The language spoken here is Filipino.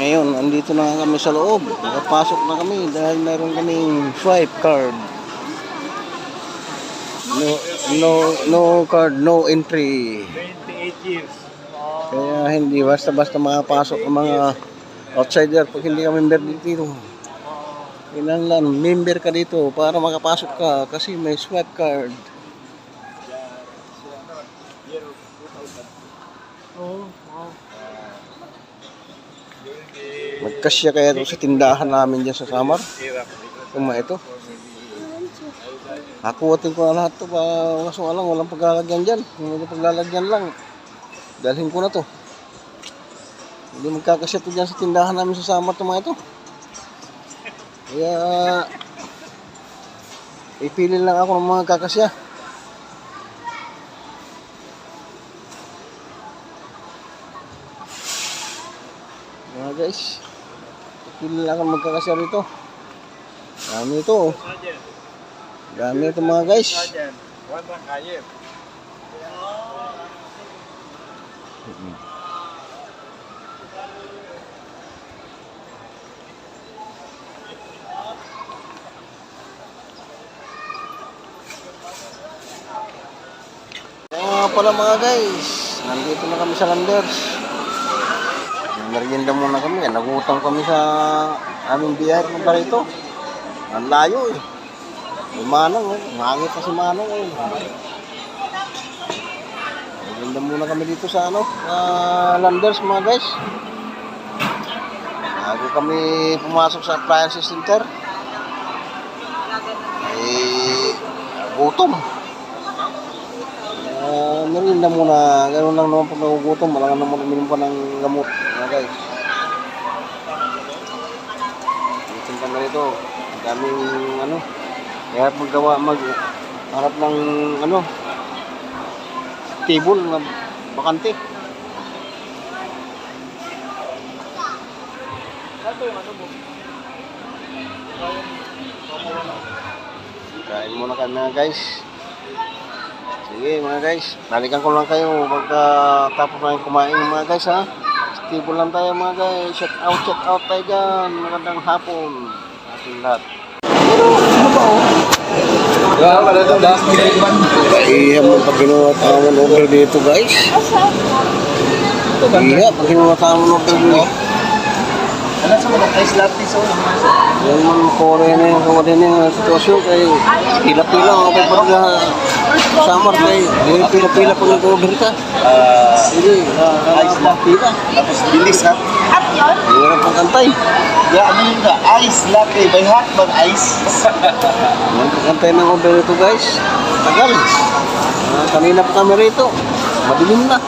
Ngayon, andito na kami sa loob. Nakapasok na kami dahil mayroon kaming swipe card. No card, no entry. 28 years. Kaya hindi basta-basta makapasok ang mga outsider pag hindi ka member dito. Kailangan member ka dito para makapasok ka kasi may swipe card. Magkasya kaya ito sa tindahan namin dyan sa Samar. Ito. Nakuhatin ko na lahat ito. Kaso alam, walang paglalagyan dyan. Kung may paglalagyan lang, dalhin ko na to. Hindi magkakasya ito dyan sa tindahan namin sa Samar ito mga ito. Kaya ipili lang ako ng mga kakasya. Mga guys, ipili lang ako ng magkakasya rito. Dami ito. Dami ito mga guys. Kaya pala mga guys, nandito na kami sa Landers. Merienda muna kami, nagutang kami sa aming biyahit ng barito. Ang layo eh. May Manong eh, mangit pa si Manong eh. Merienda muna kami dito sa Landers mga guys. Bago kami pumasok sa appliances center. Eh, gutom. Merienda muna, ganoon lang naman pag nagugutom, malangan naman uminom pa ng gamot, mga guys. Itin ka na rito, ang daming kaya magharap ng table na bakante. Kain muna kami mga guys. Sige mga guys, balikan ko lang kayo pagkatapos na kumain mga guys ha. Stable lang tayo mga guys. Check out tayo dyan. Magandang hapon ating lahat. Ano ba o? Iya mo pag ginawa tamang order dito guys. Iya pag ginawa tamang order dito. Ano sa mga ice latte so? Yan man kore na yung kawarin yung sitwasyon kay pila-pila ako kay pag Samar kay pila-pila pag nag-order ka. Sige, ice latte ka. Tapos bilis ha? At yun? Hirap pang kantay. Yeah, ano yun ka? Ice latte by hot bang ice? Yan pang kantay ng order ito guys. Tagal. Kanina pa kami rito. Madilim na.